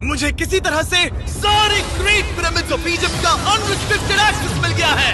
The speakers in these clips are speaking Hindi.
मुझे किसी तरह से सारे ग्रेट पिरामिड्स ऑफ इजिप्ट का अनरिस्ट्रिक्टेड एक्सेस मिल गया है।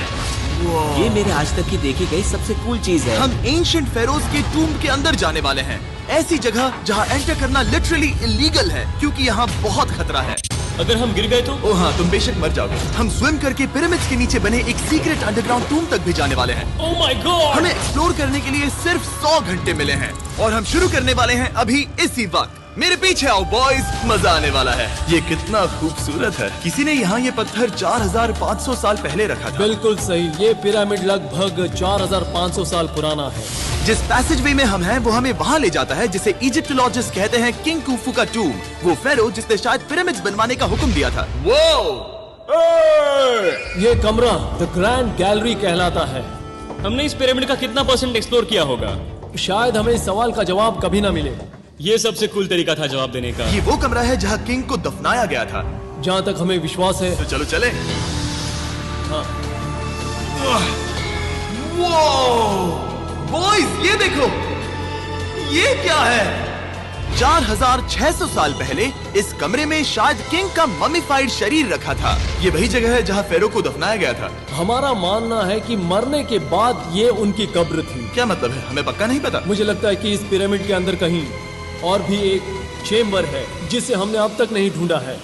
ये मेरे आज तक की देखी गई सबसे कूल चीज है। हम एंशिएंट फेरोज के टूम के अंदर जाने वाले हैं, ऐसी जगह जहाँ एंटर करना लिटरली इलीगल है क्योंकि यहाँ बहुत खतरा है। अगर हम गिर गए तो? ओ हाँ, तुम बेशक मर जाओगे। हम स्विम करके पिरामिड्स के नीचे बने एक सीक्रेट अंडरग्राउंड टूम तक भी जाने वाले हैं। Oh my God! हमें एक्सप्लोर करने के लिए सिर्फ 100 घंटे मिले हैं और हम शुरू करने वाले हैं अभी इसी वक्त। मेरे पीछे आओ बॉयज, मजा आने वाला है। ये कितना खूबसूरत है। किसी ने यहाँ ये पत्थर 4500 साल पहले रखा था। बिल्कुल सही, ये पिरामिड लगभग 4500 साल पुराना है। जिस पैसेजवे में हम हैं वो हमें वहाँ ले जाता है जिसे इजिप्टोलॉजिस्ट कहते हैं किंग कुफू का टूम, वो फेरो जिसने शायद पिरामिड्स बनवाने का हुक्म दिया था। वो ये कमरा द ग्रैंड गैलरी कहलाता है। हमने इस पिरामिड का कितना % एक्सप्लोर किया होगा? शायद हमें इस सवाल का जवाब कभी न मिले। ये सबसे कूल तरीका था जवाब देने का। ये वो कमरा है जहाँ किंग को दफनाया गया था। जहाँ तक हमें विश्वास है। तो चलो चले। हाँ। बॉयज ये देखो, ये क्या है? 4600 साल पहले इस कमरे में शायद किंग का ममीफाइड शरीर रखा था। ये वही जगह है जहाँ फेरो को दफनाया गया था। हमारा मानना है कि मरने के बाद ये उनकी कब्र थी। क्या मतलब है? हमें पक्का नहीं पता। मुझे लगता है कि इस पिरामिड के अंदर कहीं और भी एक चेम्बर है जिसे हमने अब तक नहीं ढूंढा है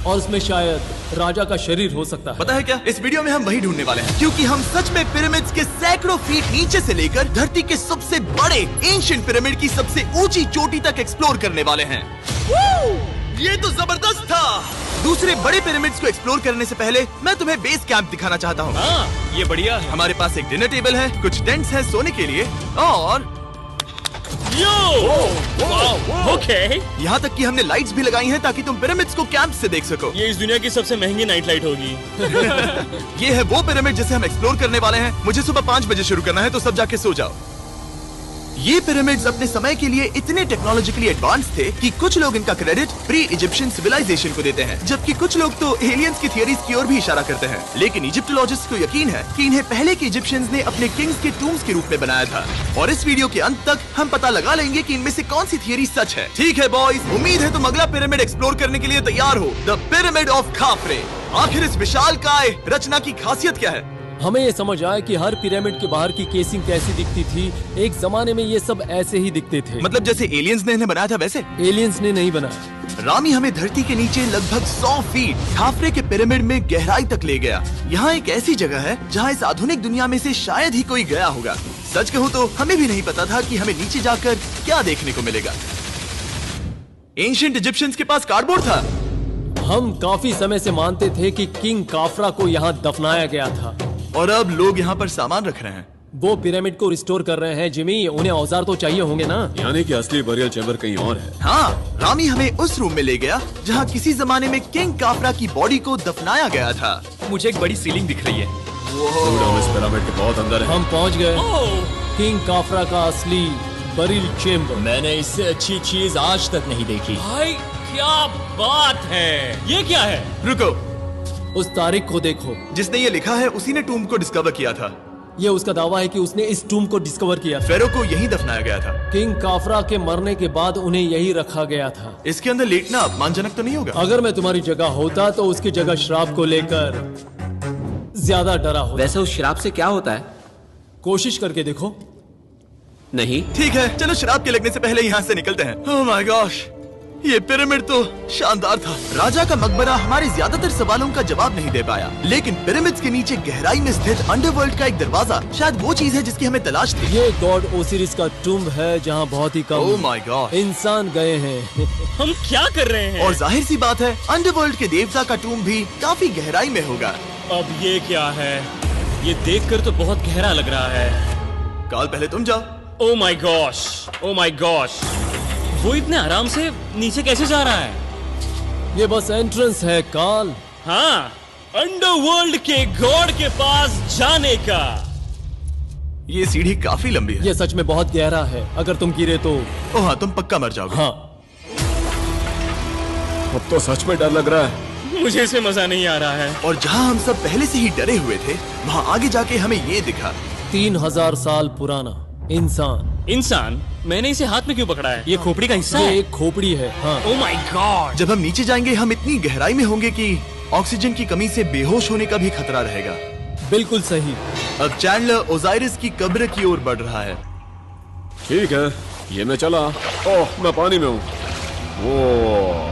और उसमें शायद राजा का शरीर हो सकता है। पता है क्या, इस वीडियो में हम वही ढूंढने वाले हैं क्योंकि हम सच में पिरामिड्स के सैकड़ों फीट नीचे से लेकर धरती के सबसे बड़े एंशिएंट पिरामिड की सबसे ऊंची चोटी तक एक्सप्लोर करने वाले हैं। ये तो जबरदस्त था। दूसरे बड़े पिरामिड्स को एक्सप्लोर करने से पहले मैं तुम्हें बेस कैंप दिखाना चाहता हूँ। हाँ, ये बढ़िया है। हमारे पास एक डिनर टेबल है, कुछ टेंट्स हैं सोने के लिए और ओके। यहाँ तक कि हमने लाइट्स भी लगाई हैं ताकि तुम पिरामिड्स को कैंप से देख सको। ये इस दुनिया की सबसे महंगी नाइट लाइट होगी। ये है वो पिरामिड जिसे हम एक्सप्लोर करने वाले हैं। मुझे सुबह 5 बजे शुरू करना है तो सब जाके सो जाओ। ये पिरामिड्स अपने समय के लिए इतने टेक्नोलॉजिकली एडवांस थे कि कुछ लोग इनका क्रेडिट प्री इजिप्शियन सिविलाइजेशन को देते हैं, जबकि कुछ लोग तो एलियंस की थियरीज की ओर भी इशारा करते हैं। लेकिन इजिप्टोलॉजिस्ट को यकीन है कि इन्हें पहले के इजिप्शियंस ने अपने किंग्स के टूम्स के रूप में बनाया था। और इस वीडियो के अंत तक हम पता लगा लेंगे कि इनमें से कौन सी थियरी सच है। ठीक है बॉयज, उम्मीद है तुम अगला पिरामिड एक्सप्लोर करने के लिए तैयार हो, द पिरामिड ऑफ खाफरे। आखिर इस विशालकाय रचना की खासियत क्या है? हमें ये समझ आया कि हर पिरामिड के बाहर की केसिंग कैसी दिखती थी। एक जमाने में ये सब ऐसे ही दिखते थे। मतलब जैसे एलियंस ने इन्हें बनाया था वैसे? एलियंस ने नहीं बनाया। रामी हमें धरती के नीचे लगभग 100 फीट खाफरे के पिरामिड में गहराई तक ले गया। यहाँ एक ऐसी जगह है जहाँ इस आधुनिक दुनिया में से शायद ही कोई गया होगा। सच कहूँ तो हमें भी नहीं पता था कि हमें नीचे जाकर क्या देखने को मिलेगा। एंशिएंट इजिप्शियंस के पास कार्डबोर्ड था। हम काफी समय से मानते थे कि किंग काफरा को यहाँ दफनाया गया था और अब लोग यहाँ पर सामान रख रहे हैं। वो पिरामिड को रिस्टोर कर रहे हैं। जिमी, उन्हें औजार तो चाहिए होंगे ना? यानी कि असली बरियल चैम्बर कहीं और है। हाँ, रामी हमें उस रूम में ले गया जहाँ किसी जमाने में किंग काफरा की बॉडी को दफनाया गया था। मुझे एक बड़ी सीलिंग दिख रही है। हम इस पिरामिड के बहुत अंदर है। हम पहुँच गए किंग काफरा का असली बरियल चेम्बर। मैंने इससे अच्छी चीज आज तक नहीं देखी। भाई क्या बात है! ये क्या है? रुको, उस तारीख को देखो। जिसने ये लिखा है उसी ने टूम को डिस्कवर किया था। ये उसका दावा है कि उसने इस टूम को डिस्कवर किया। फेरो को यहीं दफनाया गया था। किंग काफरा के मरने के बाद उन्हें यहीं रखा गया था। इसके अंदर लेटना अपमानजनक तो नहीं होगा? अगर मैं तुम्हारी जगह होता तो उसकी जगह शराब को लेकर ज्यादा डरा होता। वैसे उस शराब से क्या होता है? कोशिश करके देखो। नहीं। ठीक है, चलो शराब के लगने से पहले यहाँ से निकलते हैं। ओह माय गॉश, ये पिरामिड तो शानदार था। राजा का मकबरा हमारे ज्यादातर सवालों का जवाब नहीं दे पाया, लेकिन पिरामिड्स के नीचे गहराई में स्थित अंडरवर्ल्ड का एक दरवाजा शायद वो चीज है जिसकी हमें तलाश थी। ये गॉड ओसिरिस का टूम्ब है जहाँ बहुत ही ओह कम माय गॉड इंसान गए हैं। हम क्या कर रहे हैं? और जाहिर सी बात है अंडरवर्ल्ड के देवता का टूम्ब भी काफी गहराई में होगा। अब ये क्या है? ये देखकर तो बहुत गहरा लग रहा है। काल, पहले तुम जाओ। Oh my gosh, oh my gosh, वो इतने आराम से नीचे कैसे जा रहा है? ये बस एंट्रेंस है काल। हाँ, अंडरवर्ल्ड के गॉड के पास जाने का। ये सीढ़ी काफी लंबी है। ये सच में बहुत गहरा है। अगर तुम गिरे तो ओह हाँ, तुम पक्का मर जाओगे। हाँ। अब तो सच में डर लग रहा है। मुझे इसमें मजा नहीं आ रहा है। और जहाँ हम सब पहले से ही डरे हुए थे, वहाँ आगे जाके हमें ये दिखा। 3000 साल पुराना। इंसान। इंसान? मैंने इसे हाथ में क्यों पकड़ा है? ये खोपड़ी का हिस्सा ये है? एक खोपड़ी है। हाँ। Oh my God. जब हम नीचे जाएंगे हम इतनी गहराई में होंगे कि ऑक्सीजन की कमी से बेहोश होने का भी खतरा रहेगा। बिल्कुल सही। अब चैंडलर ओजाइरिस की कब्र की ओर बढ़ रहा है। ठीक है, ये मैं चला। ओह, मैं पानी में हूँ। वो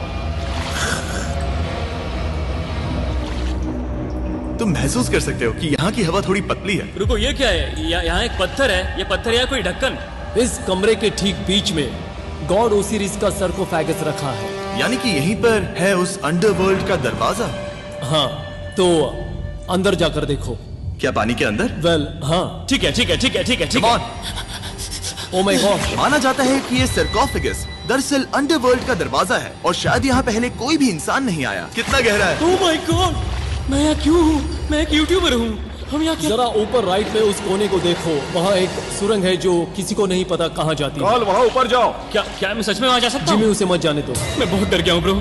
तुम महसूस कर सकते हो कि यहाँ की हवा थोड़ी पतली है। रुको, ये क्या है? यहाँ एक पत्थर है। ये पत्थर या कोई ढक्कन? इस कमरे के ठीक बीच में गॉड ओसिरिस का सरकोफेगस रखा है। यानी कि यहीं पर है उस अंडरवर्ल्ड का दरवाजा। हाँ, तो अंदर जाकर देखो। क्या पानी के अंदर? वेल, हाँ। ठीक है, ठीक है, ठीक है, ठीक है, ठीक Come है। on। Oh my God. माना जाता है कि ये सरकोफेगस दरअसल अंडरवर्ल्ड का दरवाजा है और शायद यहाँ पहले कोई भी इंसान नहीं आया। कितना गहरा है? ओह माय गॉड, मैं यहाँ क्यों हूँ? मैं एक यूट्यूबर हूँ। हम यहाँ क्या? जरा ऊपर राइट में उस कोने को देखो, वहाँ एक सुरंग है जो किसी को नहीं पता कहाँ जाती है। काल, वहाँ ऊपर जाओ। क्या मैं सच में वहाँ जा सकता जिमी, हूँ? उसे मत जाने दो। मैं बहुत डर गया हूँ ब्रो।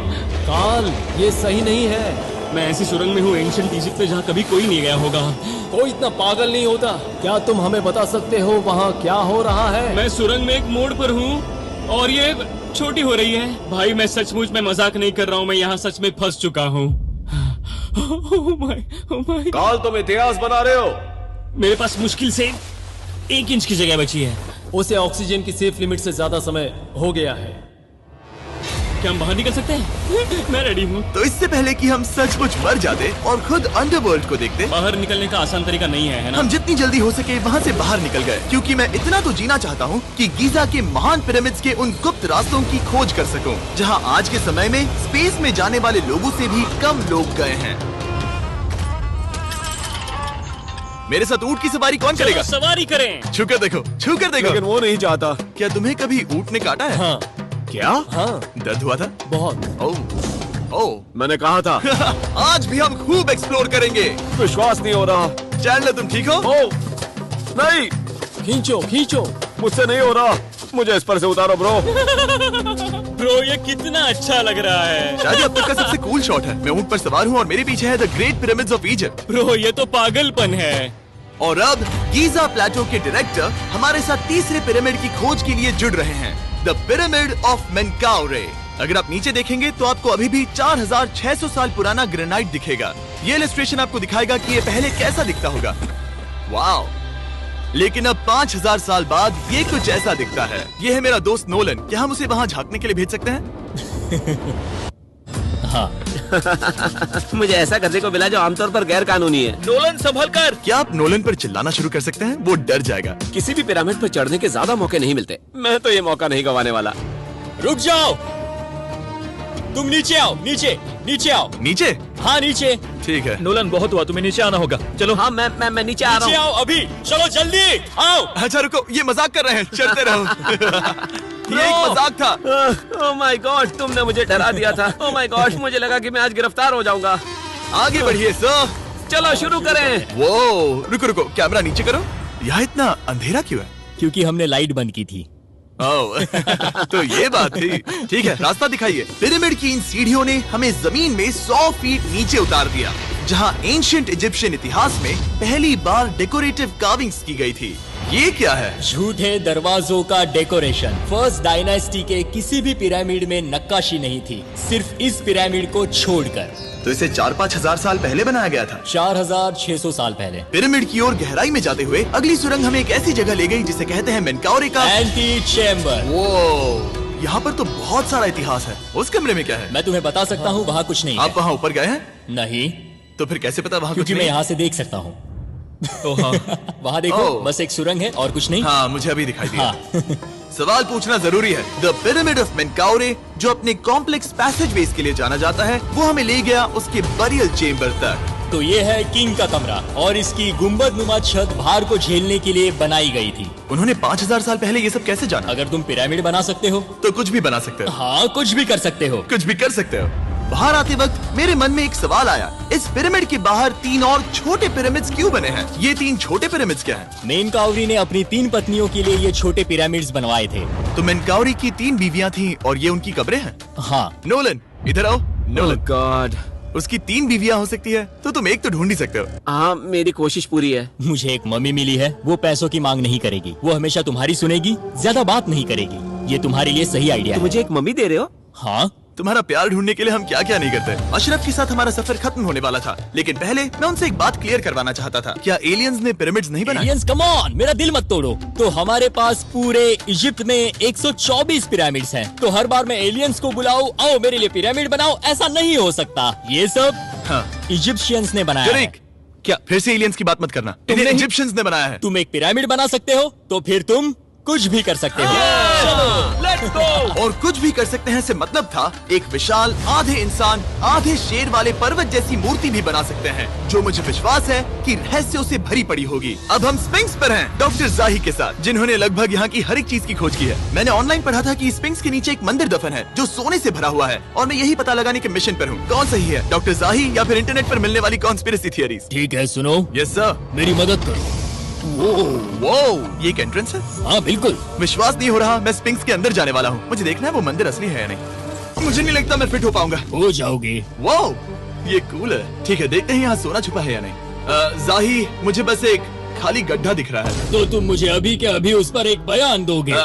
काल, ये सही नहीं है। मैं ऐसी सुरंग में हूँ एंशिएंट इजिप्ट में जहाँ कभी कोई नहीं गया होगा। कोई इतना पागल नहीं होता। क्या तुम हमें बता सकते हो वहाँ क्या हो रहा है? मैं सुरंग में एक मोड़ पर हूँ और ये छोटी हो रही है। भाई मैं सचमुच में मजाक नहीं कर रहा हूँ, मैं यहाँ सच में फंस चुका हूँ। Oh my. काल, तुम इतिहास बना रहे हो। मेरे पास मुश्किल से 1 इंच की जगह बची है। उसे ऑक्सीजन की सेफ लिमिट से ज्यादा समय हो गया है। क्या हम बाहर निकल सकते हैं? मैं रेडी हूँ। तो इससे पहले कि हम सचमुच मर जाते और खुद अंडरवर्ल्ड को देखते, बाहर निकलने का आसान तरीका नहीं है ना? हम जितनी जल्दी हो सके वहाँ से बाहर निकल गए, क्योंकि मैं इतना तो जीना चाहता हूँ कि गीजा के महान पिरामिड्स के उन गुप्त रास्तों की खोज कर सकूं, जहाँ आज के समय में स्पेस में जाने वाले लोगों से भी कम लोग गए हैं। मेरे साथ ऊंट की सवारी कौन चलो करेगा? सवारी करें। छू कर देखो, छू कर देखो। लेकिन वो नहीं चाहता। क्या तुम्हें कभी ऊंट ने काटा है? हाँ। क्या? हाँ, दर्द हुआ था? बहुत। ओह मैंने कहा था। आज भी हम खूब एक्सप्लोर करेंगे। विश्वास नहीं हो रहा। चैंडलर, तुम ठीक हो? ओह, नहीं, खींचो खींचो। मुझसे नहीं हो रहा। मुझे इस पर से उतारो ब्रो। ब्रो ये कितना अच्छा लग रहा है। शायद ये अब तक का सबसे कूल शॉट है। मैं ऊंट पर सवार हूँ और मेरे पीछे है the great pyramids of Egypt. Bro ये तो पागलपन है। और अब गीजा प्लेटो के डायरेक्टर हमारे साथ तीसरे पिरामिड की खोज के लिए जुड़ रहे हैं, द पिरामिड ऑफ मेनकाउरे। अगर आप नीचे देखेंगे तो आपको अभी भी 4600 साल पुराना ग्रेनाइट दिखेगा। ये इलस्ट्रेशन आपको दिखाएगा कि ये पहले कैसा दिखता होगा। वाओ! लेकिन अब 5000 साल बाद ये कुछ ऐसा दिखता है। ये है मेरा दोस्त नोलन। क्या हम उसे वहाँ झांकने के लिए भेज सकते हैं? मुझे ऐसा करने को मिला जो आमतौर पर गैर कानूनी है। नोलन संभल कर। क्या आप नोलन पर चिल्लाना शुरू कर सकते हैं? वो डर जाएगा। किसी भी पिरामिड पर चढ़ने के ज्यादा मौके नहीं मिलते। मैं तो ये मौका नहीं गंवाने वाला। रुक जाओ, तुम नीचे आओ। नीचे नीचे आओ। नीचे? हाँ नीचे। ठीक है। नोलन बहुत हुआ, तुम्हें नीचे आना होगा। चलो। हाँ, मैं नीचे आ रहा नीचे हूँ। आओ अभी, चलो जल्दी आओ। अच्छा रुको, ये मजाक कर रहे हैं, चलते रहो। ये एक मजाक था। ओह माय गॉड, तुमने मुझे डरा दिया था। ओह माय गॉड, मुझे लगा कि मैं आज गिरफ्तार हो जाऊंगा। आगे बढ़िए सर। चलो शुरू करें। वो रुको रुको, कैमरा नीचे करो। यहाँ इतना अंधेरा क्यों है? क्योंकि हमने लाइट बंद की थी। ओह, तो ये बात थी। ठीक है, रास्ता दिखाइए। पिरामिड की इन सीढ़ियों ने हमें जमीन में 100 फीट नीचे उतार दिया, जहाँ एंशिएंट इजिप्शियन इतिहास में पहली बार डेकोरेटिव कार्विंग्स की गई थी। ये क्या है? झूठे दरवाजों का डेकोरेशन। फर्स्ट डायनेस्टी के किसी भी पिरामिड में नक्काशी नहीं थी, सिर्फ इस पिरामिड को छोड़कर। तो इसे 4-5 हजार साल पहले बनाया गया था। 4600 साल पहले। पिरामिड की ओर गहराई में जाते हुए अगली सुरंग हमें एक ऐसी जगह ले गई जिसे कहते हैं मेनकाउरे का एंटी चैम्बर। वो यहाँ पर तो बहुत सारा इतिहास है। उस कमरे में क्या है? मैं तुम्हें बता सकता हूँ, वहाँ कुछ नहीं आप है। वहाँ ऊपर गए हैं? नहीं, तो फिर कैसे पता वहाँ कुछ क्योंकि मैं नहीं? यहाँ से देख सकता हूँ। हाँ। वहाँ देखो, ओह। बस एक सुरंग है और कुछ नहीं। हाँ, मुझे अभी दिखाई दिया। हाँ। सवाल पूछना जरूरी है। द पिरामिड ऑफ मेनकाउरे, जो अपने कॉम्प्लेक्स पैसेजवेज के लिए जाना जाता है, वो हमें ले गया उसके बरियल चेम्बर तक। तो ये है किंग का कमरा और इसकी गुंबदनुमा छत भार को झेलने के लिए बनाई गई थी। उन्होंने 5000 साल पहले ये सब कैसे जाना? अगर तुम पिरामिड बना सकते हो तो कुछ भी बना सकते हो। हाँ, कुछ भी कर सकते हो। कुछ भी कर सकते हो। बाहर आते वक्त मेरे मन में एक सवाल आया, इस पिरामिड के बाहर 3 और छोटे पिरामिड्स क्यों बने हैं? ये 3 छोटे पिरामिड्स क्या हैं? मेनकाउरी ने अपनी 3 पत्नियों के लिए ये छोटे पिरामिड्स बनवाए थे। तो मेनकाउरी की 3 बीवियां थीं और ये उनकी कब्रें हैं। हाँ। नोलन, इधर आओ। नोलन, गॉड, उसकी 3 बीवियां हो सकती है, तो तुम एक तो ढूंढ ही सकते हो। हाँ, मेरी कोशिश पूरी है। मुझे एक मम्मी मिली है, वो पैसों की मांग नहीं करेगी, वो हमेशा तुम्हारी सुनेगी, ज्यादा बात नहीं करेगी। ये तुम्हारे लिए सही आइडिया तो है। मुझे एक मम्मी दे रहे हो? हाँ, तुम्हारा प्यार ढूंढने के लिए हम क्या क्या नहीं करते। अशरफ के साथ हमारा सफर खत्म होने वाला था, लेकिन पहले मैं उनसे एक बात क्लियर करवाना चाहता था। क्या एलियंस ने पिरामिड्स नहीं बनाए? एलियंस, कम ऑन, मेरा दिल मत तोड़ो। तो हमारे पास पूरे इजिप्ट में 124 पिरामिड्स हैं। तो हर बार मैं एलियंस को बुलाऊं, आओ मेरे लिए पिरामिड बनाओ, ऐसा नहीं हो सकता। ये सब हाँ, इजिप्शियंस ने बनाया है। जरीक, क्या फिर से एलियंस की बात मत करना। इन्हें नहीं- इजिप्शियंस ने बनाया है। तुम एक पिरामिड बना सकते हो, तो फिर तुम कुछ भी कर सकते हो। Let's go. और कुछ भी कर सकते हैं से मतलब था एक विशाल आधे इंसान आधे शेर वाले पर्वत जैसी मूर्ति भी बना सकते हैं, जो मुझे विश्वास है कि रहस्यों से भरी पड़ी होगी। अब हम स्फिंक्स पर हैं, डॉक्टर जाही के साथ, जिन्होंने लगभग यहाँ की हर एक चीज की खोज की है। मैंने ऑनलाइन पढ़ा था कि स्फिंक्स के नीचे एक मंदिर दफन है जो सोने से भरा हुआ है, और मैं यही पता लगाने के मिशन पर हूँ। कौन सही है, डॉक्टर जाही या फिर इंटरनेट पर मिलने वाली कॉन्स्पिरेसी थियरीज? ठीक है, सुनो, यस सर। मेरी मदद करो। वो ये एक एंट्रेंस है? हाँ बिल्कुल। विश्वास नहीं हो रहा, मैं स्फिंक्स के अंदर जाने वाला हूँ। मुझे देखना है वो मंदिर असली है या नहीं। मुझे नहीं लगता मैं फिट हो पाऊंगा। हो जाओगे। वो ये कूल है। ठीक है, देखते हैं यहाँ सोना छुपा है या नहीं। जाही, मुझे बस एक खाली गड्ढा दिख रहा है। तो तुम मुझे अभी के अभी उस पर एक बयान दोगे?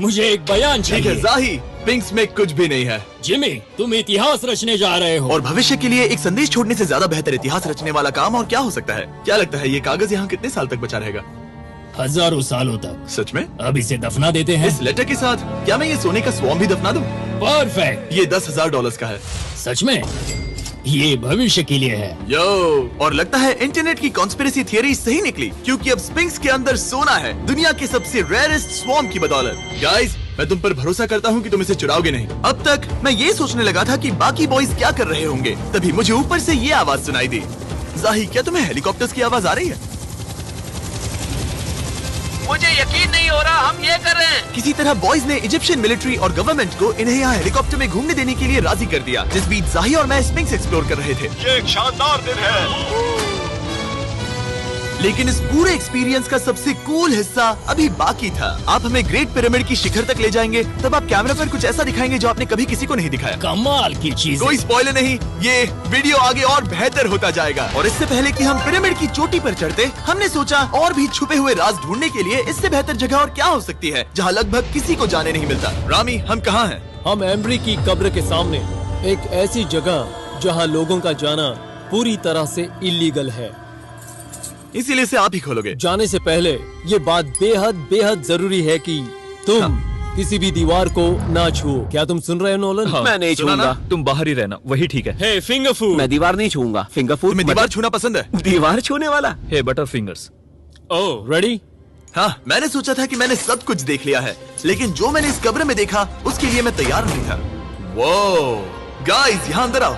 मुझे एक बयान ठीक है चाहिए। जाही, स्फिंक्स में कुछ भी नहीं है। जिमी, तुम इतिहास रचने जा रहे हो। और भविष्य के लिए एक संदेश छोड़ने से ज्यादा बेहतर इतिहास रचने वाला काम और क्या हो सकता है? क्या लगता है ये कागज यहाँ कितने साल तक बचा रहेगा? हजारों सालों तक। सच में? अब इसे दफना देते हैं। इस लेटर के साथ क्या मैं ये सोने का स्वॉर्म भी दफना दूं? परफेक्ट। ये $10,000 का है। सच में? ये भविष्य के लिए है। यो, और लगता है इंटरनेट की कॉन्स्पिरेसी थियरी सही निकली, क्योंकि अब स्फिंक्स के अंदर सोना है, दुनिया के सबसे रेयरेस्ट स्वॉर्म की बदौलत। गाइस, मैं तुम पर भरोसा करता हूँ कि तुम इसे चुराओगे नहीं। अब तक मैं ये सोचने लगा था कि बाकी बॉयज क्या कर रहे होंगे, तभी मुझे ऊपर से ये आवाज सुनाई दी। जाही, क्या तुम्हें हेलीकॉप्टर्स की आवाज आ रही है? मुझे यकीन नहीं हो रहा हम ये कर रहे हैं। किसी तरह बॉयज ने इजिप्शियन मिलिट्री और गवर्नमेंट को इन्हें यहाँ हेलीकॉप्टर में घूमने देने के लिए राजी कर दिया, जिस बीच जाही और मैं स्फिंक्स एक्सप्लोर कर रहे थे। ये एक शानदार दिन है। लेकिन इस पूरे एक्सपीरियंस का सबसे कूल हिस्सा अभी बाकी था। आप हमें ग्रेट पिरामिड की शिखर तक ले जाएंगे, तब आप कैमरा पर कुछ ऐसा दिखाएंगे जो आपने कभी किसी को नहीं दिखाया। कमाल की चीज। कोई स्पॉइलर नहीं, ये वीडियो आगे और बेहतर होता जाएगा। और इससे पहले कि हम पिरामिड की चोटी पर चढ़ते, हमने सोचा और भी छुपे हुए राज ढूंढने के लिए इससे बेहतर जगह और क्या हो सकती है, जहाँ लगभग किसी को जाने नहीं मिलता। रामी, हम कहाँ हैं? हम एम्ब्री की कब्र के सामने, एक ऐसी जगह जहां लोगों का जाना पूरी तरह से इलीगल है। इसीलिए से आप ही खोलोगे। जाने से पहले ये बात बेहद बेहद जरूरी है कि तुम किसी भी दीवार को ना छुओ। क्या तुम सुन रहे हो नोलन? मैं नहीं सुना ना? छूऊंगा। तुम बाहर ही रहना, वही ठीक है। हे फिंगर फूड। मैं दीवार नहीं छूऊंगा। फिंगर फूड तुम्हें दीवार छूना पसंद है? दीवार छूने वाला? हे बटर फिंगर्स। ओह, रेडी? हाँ, मैंने सोचा था कि मैंने सब कुछ देख लिया है, लेकिन जो मैंने इस कब्र में देखा उसके लिए मैं तैयार नहीं था। वो गाइस, यहाँ अंदर आओ।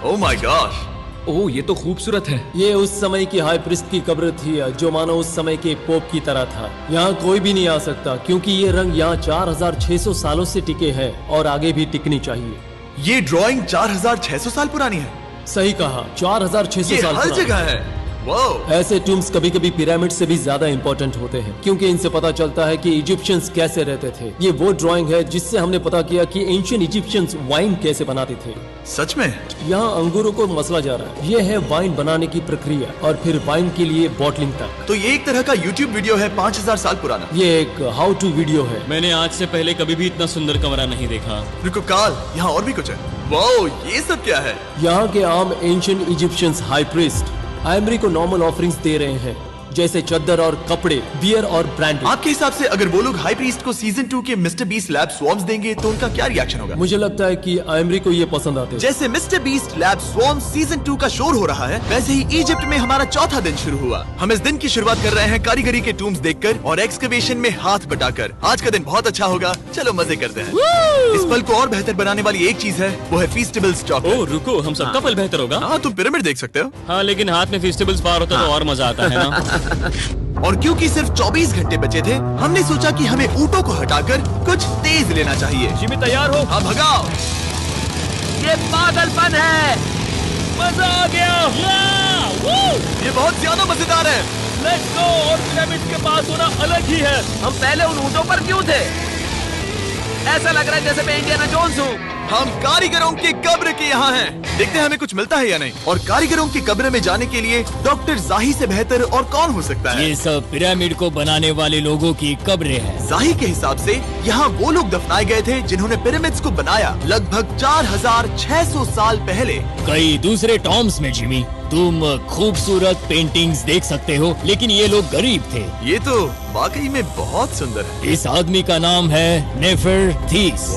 ओह माय गॉश, ओह, ये तो खूबसूरत है। ये उस समय की हाई प्रिस्ट की कब्र थी, जो मानो उस समय के पोप की तरह था। यहाँ कोई भी नहीं आ सकता, क्योंकि ये रंग यहाँ 4600 सालों से टिके हैं और आगे भी टिकनी चाहिए। ये ड्राइंग 4600 साल पुरानी है। सही कहा, 4600 ये साल हर पुरानी। जगह है। वो ऐसे टूम्स कभी कभी पिरामिड से भी ज्यादा इंपॉर्टेंट होते हैं, क्योंकि इनसे पता चलता है कि इजिप्शियंस कैसे रहते थे। ये वो ड्राइंग है जिससे हमने पता किया कि एंशियंट इजिप्शियंस वाइन कैसे बनाते थे। सच में? यहाँ अंगूरों को मसला जा रहा है। ये है वाइन बनाने की प्रक्रिया और फिर वाइन के लिए बॉटलिंग तक। तो ये एक तरह का YouTube वीडियो है 5000 साल पुराना। ये एक हाउ टू वीडियो है। मैंने आज से पहले कभी भी इतना सुंदर कमरा नहीं देखा। रुको काल, यहाँ और भी कुछ है। वो ये सब क्या है? यहाँ के आम ancient Egyptians high priest Embry को नॉर्मल ऑफरिंग्स दे रहे हैं, जैसे चद्दर और कपड़े, बियर और ब्रांडी। आपके हिसाब से अगर वो लोग हाई प्रीस्ट को सीजन 2 के मिस्टर बीस्ट लैब स्वॉर्म्स देंगे तो उनका क्या रिएक्शन होगा? मुझे लगता है कि एम्ब्री को ये पसंद आते हैं। जैसे मिस्टर बीस्ट लैब स्वॉर्म्स सीजन 2 का शोर हो रहा है, वैसे ही इजिप्ट में हमारा चौथा दिन शुरू हुआ। हम इस दिन की शुरुआत कर रहे हैं कारीगरी के टूम्स देखकर और एक्सकवेशन में हाथ बटाकर। आज का दिन बहुत अच्छा होगा, चलो मजे करते हैं। इस पल को और बेहतर बनाने वाली एक चीज है, वो है फीस्टेबल्स चॉकलेट। ओह रुको, हम सबका पल बेहतर होगा। हाँ, तुम पिरामिड देख सकते हो। हाँ, लेकिन हाथ में फेस्टिवल्स बार होता तो और मजा आता है ना। और क्योंकि सिर्फ 24 घंटे बचे थे, हमने सोचा कि हमें ऊँटों को हटाकर कुछ तेज लेना चाहिए। जिमी तैयार हो? हाँ, भगाओ। ये पागलपन है। मजा आ गया। ये बहुत ज्यादा मजेदार है। Let's go. और पिरामिड के पास होना अलग ही है। हम पहले उन ऊँटों पर क्यों थे? ऐसा लग रहा है जैसे मैं इंडियाना जोन्स हूँ। हम कारीगरों की कब्र के यहाँ हैं। देखते हैं हमें कुछ मिलता है या नहीं। और कारीगरों की कब्र में जाने के लिए डॉक्टर जाही से बेहतर और कौन हो सकता है? ये सब पिरामिड को बनाने वाले लोगों की कब्रें हैं। जाही के हिसाब से यहाँ वो लोग दफनाए गए थे जिन्होंने पिरामिड्स को बनाया लगभग 4600 साल पहले। कई दूसरे टॉम्स में जिमी, तुम खूबसूरत पेंटिंग्स देख सकते हो, लेकिन ये लोग गरीब थे। ये तो वाकई में बहुत सुंदर है। इस आदमी का नाम है नेफरथीस।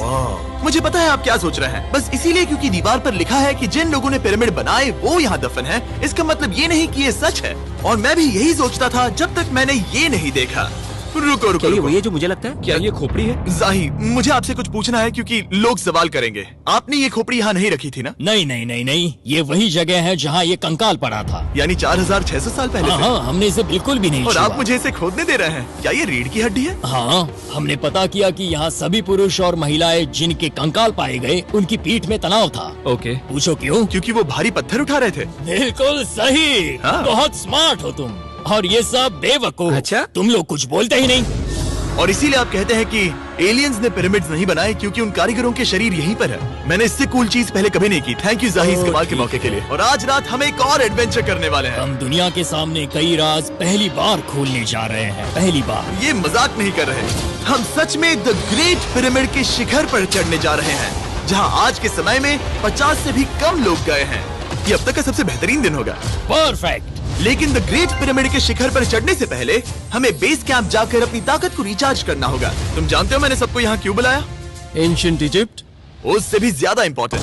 मुझे पता है आप क्या सोच रहे हैं, बस इसीलिए क्योंकि दीवार पर लिखा है कि जिन लोगों ने पिरामिड बनाए वो यहाँ दफन है, इसका मतलब ये नहीं कि ये सच है। और मैं भी यही सोचता था जब तक मैंने ये नहीं देखा। रुको रुको, ये रुको। वही है जो मुझे लगता है। क्या ये खोपड़ी है? जाही, मुझे आपसे कुछ पूछना है क्योंकि लोग सवाल करेंगे। आपने ये खोपड़ी यहाँ नहीं रखी थी ना? नहीं नहीं नहीं नहीं, ये वही जगह है जहाँ ये कंकाल पड़ा था। यानी 4600 साल पहले से? हाँ, हमने इसे बिल्कुल भी नहीं और छुआ। आप मुझे इसे खोदने दे रहे हैं? क्या ये रीढ़ की हड्डी है? हाँ, हमने पता किया कि यहाँ सभी पुरुष और महिलाएं जिनके कंकाल पाए गए उनकी पीठ में तनाव था। ओके। पूछो क्यों? क्योंकि वो भारी पत्थर उठा रहे थे। बिल्कुल सही। हाँ। बहुत स्मार्ट हो तुम। और ये सब बेवकूफ। अच्छा? तुम लोग कुछ बोलते ही नहीं। और इसीलिए आप कहते हैं कि एलियंस ने पिरामिड्स नहीं बनाए क्योंकि उन कारीगरों के शरीर यहीं पर है। मैंने इससे कूल चीज पहले कभी नहीं की। थैंक यू जाही इस कमाल के मौके के लिए। और आज रात हम एक और एडवेंचर करने वाले हैं। हम दुनिया के सामने कई राज पहली बार खोलने जा रहे हैं। पहली बार। ये मजाक नहीं कर रहे। हम सच में द ग्रेट पिरामिड के शिखर पर चढ़ने जा रहे हैं, जहां आज के समय में 50 से भी कम लोग गए हैं। ये अब तक का सबसे बेहतरीन दिन होगा। परफेक्ट। लेकिन द ग्रेट पिरामिड के शिखर पर चढ़ने से पहले हमें बेस कैंप जाकर अपनी ताकत को रिचार्ज करना होगा। तुम जानते हो मैंने सबको यहाँ क्यों बुलाया? Ancient Egypt. उससे भी ज्यादा इम्पोर्टेंट,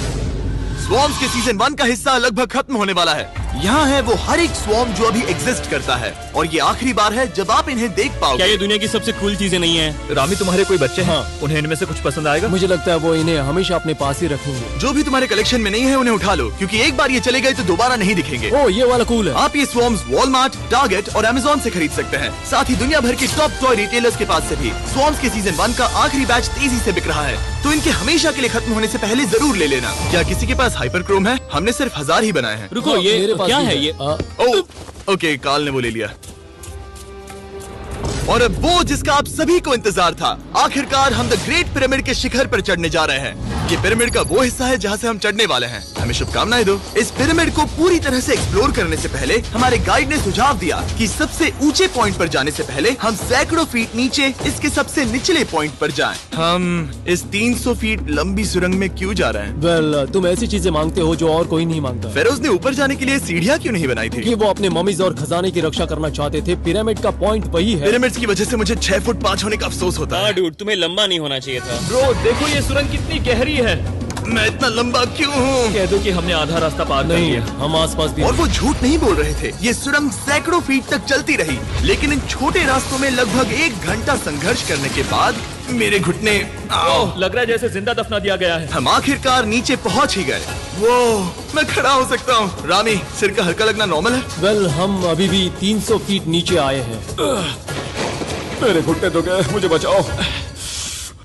स्वॉर्म्स के सीजन 1 का हिस्सा लगभग खत्म होने वाला है। यहाँ है वो हर एक स्वॉर्म जो अभी एग्जिस्ट करता है, और ये आखिरी बार है जब आप इन्हें देख क्या पाओगे। ये दुनिया की सबसे कूल चीजें नहीं है? रामी, तुम्हारे कोई बच्चे हैं? हाँ। उन्हें इनमें से कुछ पसंद आएगा? मुझे लगता है वो इन्हें हमेशा अपने पास ही रखेंगे। जो भी तुम्हारे कलेक्शन में नहीं है उन्हें उठा लो, क्योंकि एक बार ये चले गए तो दोबारा नहीं दिखेंगे। ओ, ये वाला कूल है। आप ये स्वॉर्म्स वॉलमार्ट, टारगेट और अमेज़न से खरीद सकते हैं। साथ ही दुनिया भर के टॉप टॉय रिटेलर्स के पास से भी। स्वॉर्म्स के सीजन 1 का आखिरी बैच तेजी से बिक रहा है, तो इनके हमेशा के लिए खत्म होने से पहले जरूर ले लेना। क्या किसी के पास हाइपर क्रोम है? हमने सिर्फ 1000 ही बनाए हैं। रुको, हाँ, ये मेरे पास क्या भी है ये? ओके, काल ने वो ले लिया। और अब वो जिसका आप सभी को इंतजार था, आखिरकार हम द ग्रेट पिरामिड के शिखर पर चढ़ने जा रहे हैं। ये पिरामिड का वो हिस्सा है जहाँ से हम चढ़ने वाले हैं। हमें शुभकामनाएं दो। इस पिरामिड को पूरी तरह से एक्सप्लोर करने से पहले हमारे गाइड ने सुझाव दिया कि सबसे ऊंचे पॉइंट पर जाने से पहले हम सैकड़ों फीट नीचे इसके सबसे निचले पॉइंट पर जाएं। हम इस 300 फीट लंबी सुरंग में क्यों जा रहे हैं? वेल, तुम ऐसी चीजें मांगते हो जो और कोई नहीं मांगता। फेरोज ने ऊपर जाने के लिए सीढ़ियाँ क्यों नहीं बनाई थी? कि वो अपने मम्मीज और खजाने की रक्षा करना चाहते थे। पिरामिड का पॉइंट वही है। पिरामिड्स की वजह से मुझे 6 फुट 5 होने का अफसोस होता है। हाँ डूड, तुम्हें लंबा नहीं होना चाहिए था। ब्रो, देखो ये सुरंग कितनी गहरी है। मैं इतना लंबा क्यों हूँ? कह दो कि हमने आधा रास्ता पार कर नहीं, लिया। हम आसपास भी और वो झूठ नहीं बोल रहे थे। ये सुरंग सैकड़ों फीट तक चलती रही, लेकिन इन छोटे रास्तों में लगभग 1 घंटा संघर्ष करने के बाद मेरे घुटने ओह, लग रहा है जैसे जिंदा दफना दिया गया है। हम आखिरकार नीचे पहुंच ही गए। वो मैं खड़ा हो सकता हूँ। रामी, सिर का हल्का लगना नॉर्मल है? वेल, हम अभी भी 300 फीट नीचे आए हैं। मेरे घुटने तो गए, मुझे बचाओ।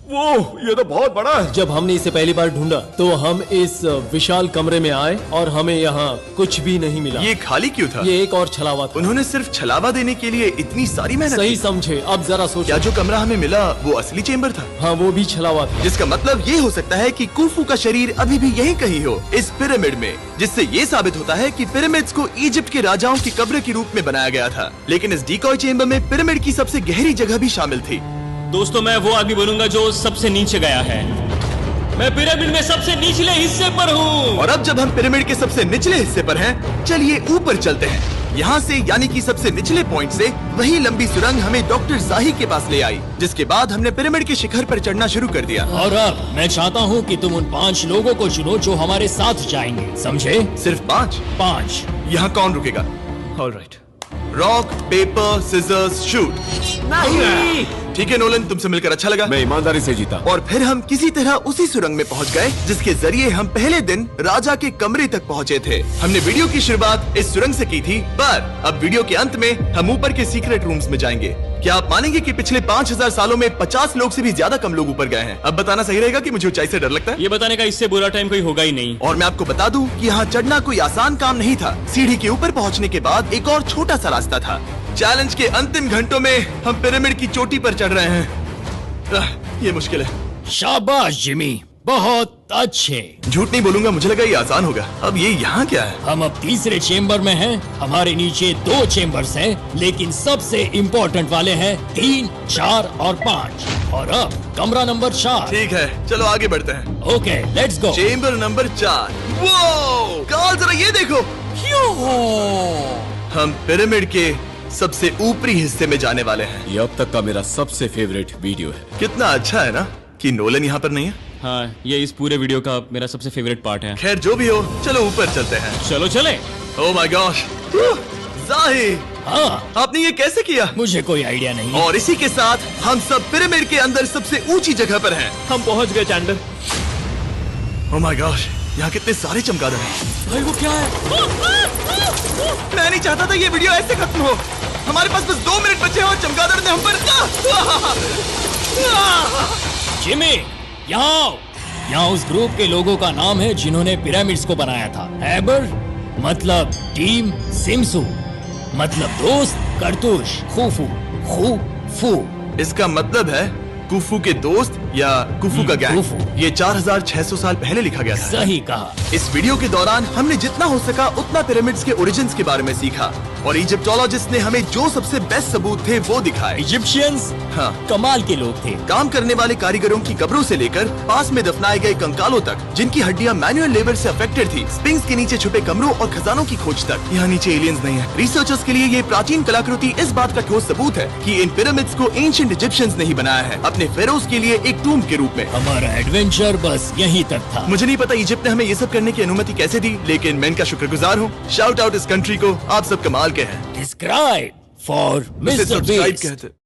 वो ये तो बहुत बड़ा है। जब हमने इसे पहली बार ढूंढा तो हम इस विशाल कमरे में आए और हमें यहाँ कुछ भी नहीं मिला। ये खाली क्यों था? ये एक और छलावा था। उन्होंने सिर्फ छलावा देने के लिए इतनी सारी मेहनत सही की। समझे। अब जरा क्या सोचो। जो कमरा हमें मिला वो असली चेंबर था? हाँ, वो भी छलावा था। जिसका मतलब ये हो सकता है कि कुफू का शरीर अभी भी यहीं कहीं हो, इस पिरामिड में, जिससे ये साबित होता है कि पिरामिड्स को इजिप्ट के राजाओं की कब्र के रूप में बनाया गया था। लेकिन इस डिकॉय चेंबर में पिरामिड की सबसे गहरी जगह भी शामिल थी। दोस्तों, मैं वो आदमी बनूंगा जो सबसे नीचे गया है। मैं पिरामिड में सबसे निचले हिस्से पर हूँ। और अब जब हम पिरामिड के सबसे निचले हिस्से पर हैं, चलिए ऊपर चलते हैं। यहाँ से, यानी कि सबसे निचले पॉइंट से, वही लंबी सुरंग हमें डॉक्टर जाही के पास ले आई, जिसके बाद हमने पिरामिड के शिखर पर चढ़ना शुरू कर दिया। और अब मैं चाहता हूँ कि तुम उन 5 लोगों को चुनो जो हमारे साथ जाएंगे, समझे? सिर्फ 5? 5। यहाँ कौन रुकेगा? Alright. Rock, paper, scissors, shoot. नहीं। ठीक है नोलन, तुमसे मिलकर अच्छा लगा। मैं ईमानदारी से जीता। और फिर हम किसी तरह उसी सुरंग में पहुंच गए जिसके जरिए हम पहले दिन राजा के कमरे तक पहुंचे थे। हमने वीडियो की शुरुआत इस सुरंग से की थी, पर अब वीडियो के अंत में हम ऊपर के सीक्रेट रूम्स में जाएंगे। क्या आप मानेंगे कि पिछले 5000 सालों में 50 लोग से भी ज्यादा कम लोग ऊपर गए हैं? अब बताना सही रहेगा कि मुझे ऊंचाई से डर लगता है। ये बताने का इससे बुरा टाइम कोई होगा ही नहीं। और मैं आपको बता दूं कि यहाँ चढ़ना कोई आसान काम नहीं था। सीढ़ी के ऊपर पहुँचने के बाद एक और छोटा सा रास्ता था। चैलेंज के अंतिम घंटों में हम पिरामिड की चोटी पर चढ़ रहे हैं। ये मुश्किल है। शाबाश जिमी, बहुत अच्छे। झूठ नहीं बोलूंगा, मुझे लगा ये आसान होगा। अब ये यहाँ क्या है? हम अब तीसरे चेम्बर में हैं। हमारे नीचे 2 चेम्बर्स हैं, लेकिन सबसे इम्पोर्टेंट वाले हैं 3, 4 और 5। और अब कमरा नंबर 4। ठीक है, चलो आगे बढ़ते हैं। Okay, let's go. Chamber number 4। वो कार्ल, जरा ये देखो। हम पिरामिड के सबसे ऊपरी हिस्से में जाने वाले हैं। ये अब तक का मेरा सबसे फेवरेट वीडियो है। कितना अच्छा है ना कि नोलन यहाँ पर नहीं है। हाँ, ये इस पूरे वीडियो का मेरा सबसे फेवरेट पार्ट है। खैर जो भी हो, चलो ऊपर चलते हैं। चलो चले। ओह माय गॉश, जाहिर, हाँ, आपने ये कैसे किया? मुझे कोई आइडिया नहीं। और इसी के साथ हम सब पिरामिड के अंदर सबसे ऊंची जगह पर हैं। हम पहुंच गए चैंडलर। ओह माय गॉश, यहाँ कितने सारे चमगादड़ हैं। भाई वो क्या है? मैं नहीं चाहता था ये वीडियो ऐसे खत्म हो। हमारे पास बस 2 मिनट बचे हैं और चमगादड़ ने हम पर जिमी, यहाँ आओ। यहाँ उस ग्रुप के लोगों का नाम है जिन्होंने पिरामिड्स को बनाया था। एबर मतलब टीम, सिमसू मतलब दोस्त, करतुश, खुफू, खुफू। इसका मतलब है कुफू के दोस्त या कुफू का गैंग। कुफू। ये 4600 साल पहले लिखा गया था। सही कहा। इस वीडियो के दौरान हमने जितना हो सका उतना पिरामिड्स के ओरिजिन्स के बारे में सीखा और इजिप्टोलॉजिस्ट ने हमें जो सबसे बेस्ट सबूत थे वो दिखाए। इजिप्शियंस हाँ, कमाल के लोग थे। काम करने वाले कारीगरों की कब्रों से लेकर पास में दफनाए गए कंकालों तक, जिनकी हड्डियां मैनुअल लेबर से अफेक्टेड थी, स्पिंक्स के नीचे छुपे कमरों और खजानों की खोज तक। यहाँ नीचे एलियंस नहीं है। रिसर्चर्स के लिए ये प्राचीन कलाकृति इस बात का ठोस सबूत है कि इन पिरामिड्स को एंशिएंट इजिप्शियंस ने ही बनाया है, अपने फेरोज के लिए एक टूम्ब के रूप में। हमारा एडवेंचर बस यहीं तक था। मुझे नहीं पता इजिप्ट ने हमें ये सब करने की अनुमति कैसे दी, लेकिन मैं इनका शुक्रगुजार हूँ। शाउट आउट इस कंट्री को, आप सब कमाल के हैं। डिस्क्राइब फॉर उसे मिस्टर सब्सक्राइब बीस्ट। कहते